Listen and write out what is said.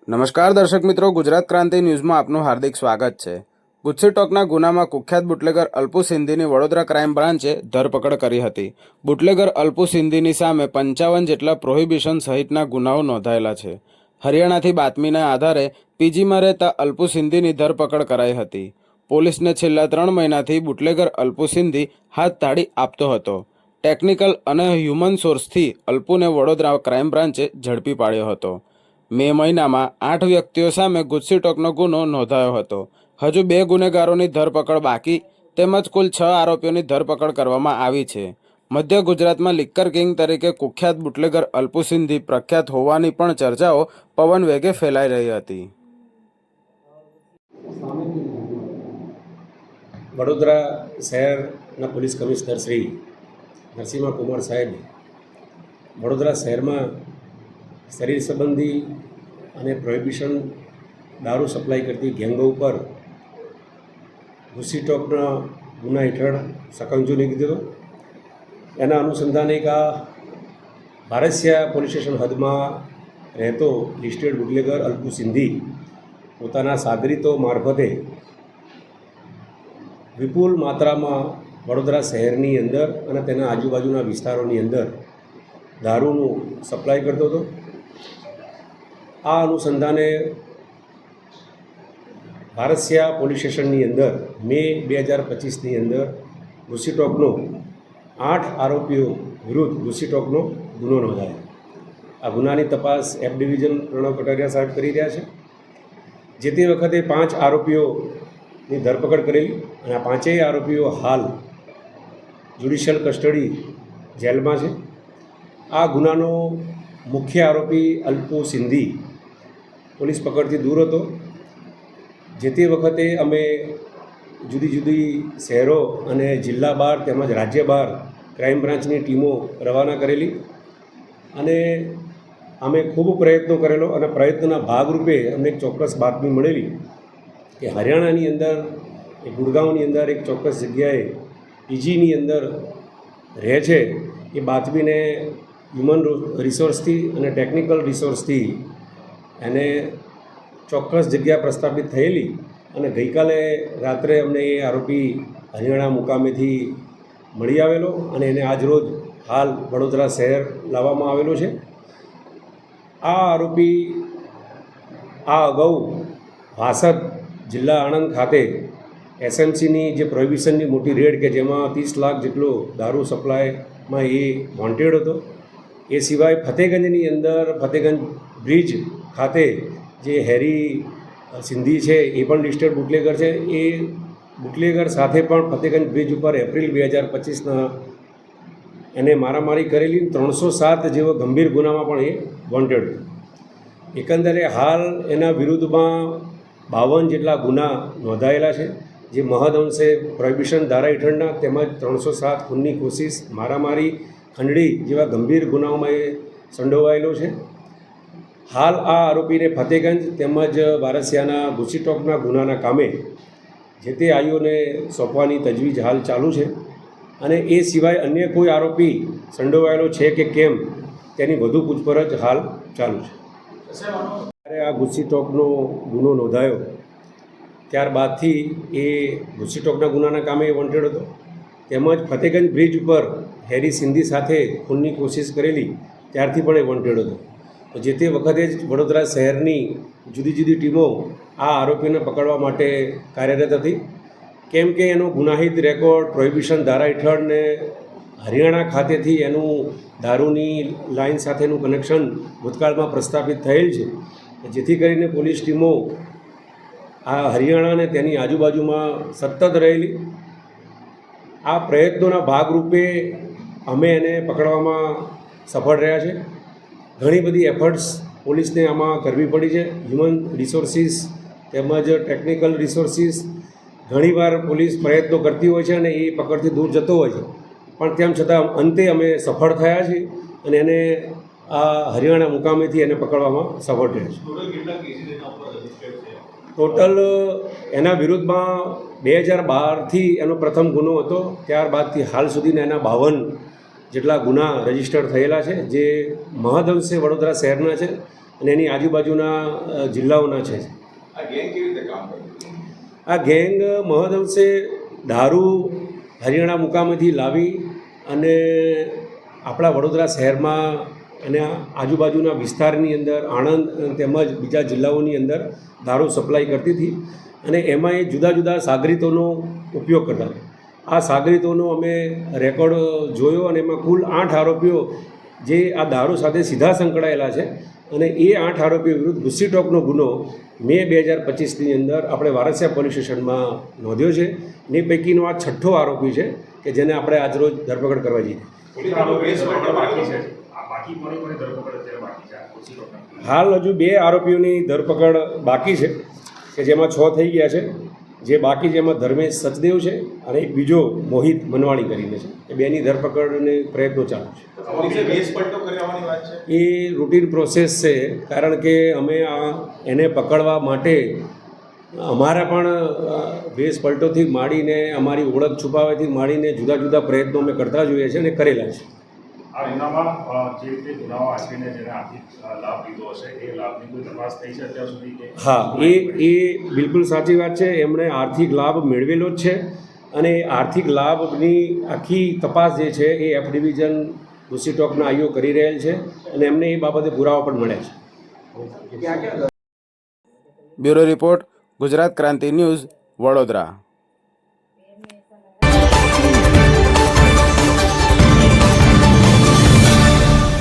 નમસ્કાર દર્શક મિત્રો, ગુજરાત ક્રાંતિ ન્યૂઝમાં આપનું હાર્દિક સ્વાગત છે. ગુજસી ટોકના ગુનામાં કુખ્યાત બુટલેગર અલ્પુ સિંધીની વડોદરા ક્રાઇમ બ્રાન્ચે ધરપકડ કરી હતી. બુટલેગર અલ્પુ સિંધીની સામે 55 જેટલા પ્રોહિબિશન સહિતના ગુનાઓ નોંધાયેલા છે. હરિયાણાથી બાતમીના આધારે પીજીમાં રહેતા અલ્પુ સિંધીની ધરપકડ કરાઈ હતી. પોલીસને છેલ્લા 3 મહિનાથી બુટલેગર અલ્પુ સિંધી હાથ તાળી આપતો હતો. ટેકનિકલ અને હ્યુમન સોર્સથી અલ્પુને વડોદરા ક્રાઇમ બ્રાન્ચે ઝડપી પાડ્યો હતો. મે મહિનામાં 8 વ્યક્તિઓ સામે ગુજસી ટોકનો ગુનો નોંધાયો હતો. હજુ 2 ગુનેગારોની ધરપકડ બાકી તેમજ કુલ 6 આરોપીઓની ધરપકડ કરવામાં આવી છે. મધ્ય ગુજરાતમાં લિક્કર કિંગ તરીકે કુખ્યાત બુટલેગર અલ્પુ સિંધી પ્રખ્યાત હોવાની પણ ચર્ચાઓ પવન વેગે ફેલાઈ રહી હતી. વડોદરા શહેરના પોલીસ કમિશનર શ્રી નરસિંહ કુમાર સાહેબ વડોદરા શહેરમાં શરીર સંબંધી અને પ્રોહિબિશન દારૂ સપ્લાય કરતી ગેંગો ઉપર ગુજસી ટોકના ગુના હેઠળ સકંજો નીકળી દીધો. એના અનુસંધાને એક આ ભારસિયા પોલીસ સ્ટેશન હદમાં રહેતો લિસ્ટેડ બુટલેગર અલ્પુ સિંધી પોતાના સાગરીતો મારફતે વિપુલ માત્રામાં વડોદરા શહેરની અંદર અને તેના આજુબાજુના વિસ્તારોની અંદર દારૂનું સપ્લાય કરતો હતો. આ અનુસંધાને ભારસિયા પોલીસ સ્ટેશનની અંદર મે 2025ની અંદર ગુજસી ટોકનો 8 આરોપીઓ વિરુદ્ધ ગુજસી ટોકનો ગુનો નોંધાયો. આ ગુનાની તપાસ એફ ડિવિઝન પ્રણવ કટારિયા સાહેબ કરી રહ્યા છે. જે તે વખતે 5 આરોપીઓની ધરપકડ કરેલી અને આ 5 આરોપીઓ હાલ જ્યુડિશિયલ કસ્ટડી જેલમાં છે. આ ગુનાનો મુખ્ય આરોપી અલ્પુ સિંધી પોલીસ પકડથી દૂર હતો. જે તે વખતે અમે જુદી જુદી શહેરો અને જિલ્લા બહાર તેમજ રાજ્ય બહાર ક્રાઇમ બ્રાન્ચની ટીમો રવાના કરેલી અને અમે ખૂબ પ્રયત્નો કરેલો અને પ્રયત્નના ભાગરૂપે અમને એક ચોક્કસ બાતમી મળેલી કે હરિયાણાની અંદર એ ગુડગાંવની અંદર એક ચોક્કસ જગ્યાએ પીજીની અંદર રહે છે. એ બાતમીને હ્યુમન રિસોર્સથી અને ટેકનિકલ રિસોર્સથી એને ચોક્કસ જગ્યા પ્રસ્થાપિત થયેલી અને ગઈકાલે રાત્રે અમને એ આરોપી હરિયાણા મુકામેથી મળી આવેલો અને એને આજરોજ હાલ વડોદરા શહેર લાવવામાં આવેલો છે. આ આરોપી આ અગાઉ વાસદ જિલ્લા આણંદ ખાતે એસએમસીની જે પ્રોહિબિશનની મોટી રેડ કે જેમાં 30 લાખ જેટલો દારૂ સપ્લાયમાં એ વોન્ટેડ હતો. એ સિવાય ફતેગંજની અંદર ફતેગંજ બ્રિજ ખાતે જે હેરી સિંધી છે એ પણ લિસ્ટેડ બુટલેગર છે. એ બુટલેગર સાથે પણ ફતેગંજ બ્રિજ ઉપર એપ્રિલ 2025ના એને મારામારી કરેલી 307 જેવો ગંભીર ગુનામાં પણ એ વોન્ટેડ હતો. એકંદરે હાલ એના વિરુદ્ધમાં 52 જેટલા ગુના નોંધાયેલા છે, જે મહદઅંશે પ્રોહિબિશન ધારા હેઠળના તેમજ 307 ખૂનની કોશિશ, મારામારી, ખંડણી જેવા ગંભીર ગુનાઓમાં એ સંડોવાયેલો છે. હાલ આ આરોપીને ફતેગંજ તેમજ ભારસિયાના ગુજસી ટોકના ગુનાના કામે જે તે આઈઓને સોંપવાની તજવીજ હાલ ચાલુ છે અને એ સિવાય અન્ય કોઈ આરોપી સંડોવાયેલો છે કે કેમ તેની વધુ પૂછપરછ હાલ ચાલુ છે. ત્યારે આ ગુજસી ટોકનો ગુનો નોંધાયો ત્યારબાદથી એ ગુજસી ટોકના ગુનાના કામે વોન્ટેડ હતો તેમજ ફતેગંજ બ્રિજ ઉપર હેરી સિંધી સાથે ખૂનની કોશિશ કરેલી ત્યારથી પણ એ વોન્ટેડ હતો. જે તે વખતે જ વડોદરા શહેરની જુદી જુદી ટીમો આ આરોપીને પકડવા માટે કાર્યરત હતી. કેમ કે એનો ગુનાહિત રેકોર્ડ પ્રોહિબિશન ધારા હેઠળ ને હરિયાણા ખાતેથી એનું દારૂની લાઇન સાથેનું કનેક્શન ભૂતકાળમાં પ્રસ્થાપિત થયેલ છે. જેથી કરીને પોલીસ ટીમો આ હરિયાણા અને તેની આજુબાજુમાં સતત રહેલી. આ પ્રયત્નોના ભાગરૂપે અમે એને પકડવામાં સફળ રહ્યા છે. ઘણી બધી એફર્ટ્સ પોલીસને આમાં કરવી પડી છે. હ્યુમન રિસોર્સિસ તેમજ ટેકનિકલ રિસોર્સિસ ઘણીવાર પોલીસ પ્રયત્નો કરતી હોય છે અને એ પકડથી દૂર જતો હોય છે, પણ તેમ છતાં અંતે અમે સફળ થયા છીએ અને એને આ હરિયાણા મુકામેથી એને પકડવામાં સફળ થયા છે. ટોટલ એના વિરુદ્ધમાં 2012થી એનો પ્રથમ ગુનો હતો. ત્યારબાદથી હાલ સુધીના એના 52 જેટલા ગુના રજીસ્ટર થયેલા છે, જે મહદઅંશે વડોદરા શહેરના છે અને એની આજુબાજુના જિલ્લાઓના છે. આ ગેંગ કેવી રીતે કામ કરે? આ ગેંગ મહદઅંશે દારૂ હરિયાણા મુકામેથી લાવી અને આપણા વડોદરા શહેરમાં અને આજુબાજુના વિસ્તારની અંદર આણંદ તેમજ બીજા જિલ્લાઓની અંદર દારૂ સપ્લાય કરતી હતી અને એમાં એ જુદા જુદા સાગરીતોનો ઉપયોગ કરતા હતા. આ સાગરીતોનો અમે રેકોર્ડ જોયો અને એમાં કુલ 8 આરોપીઓ જે આ દારૂ સાથે સીધા સંકળાયેલા છે અને એ 8 આરોપીઓ વિરુદ્ધ ગુસ્સીટોકનો ગુનો મે 2025ની અંદર આપણે વારસિયા પોલીસ સ્ટેશનમાં નોંધ્યો છે. એ પૈકીનો આ 6થો આરોપી છે કે જેને આપણે આજરોજ ધરપકડ કરવા જઈએ. હાલ હજુ 2 આરોપીઓની ધરપકડ બાકી છે કે જેમાં 6 થઈ ગયા છે. જે બાકી જેમાં ધર્મેશ સચદેવ છે અને એક બીજો મોહિત મનવાણી કરીને છે. એ બેની ધરપકડને પ્રયત્નો ચાલુ છે. એ રૂટીન પ્રોસેસ છે, કારણ કે અમે એને પકડવા માટે અમારા પણ વેશ પલટોથી માંડીને અમારી ઓળખ છુપાવવાથી માંડીને જુદા જુદા પ્રયત્નો અમે કરતા જોઈએ છીએ અને કરેલા છે. આ ગુનામાં જે રીતે ગુનાઓ આચરીને જેને આર્થિક લાભ લીધો હશે એ લાભની કોઈ તપાસ થઈ છે અત્યાર સુધી કે? હા, એ બિલકુલ સાચી વાત છે. એમણે આર્થિક લાભ મેળવેલો જ છે અને આર્થિક લાભની આખી તપાસ જે છે એ એફ ડિવિઝન ગુસ્સીટોકના આઈઓ કરી રહેલ છે અને એમને એ બાબતે પુરાવા પણ મળ્યા છે. બ્યુરો રિપોર્ટ, ગુજરાત ક્રાંતિ ન્યૂઝ, વડોદરા.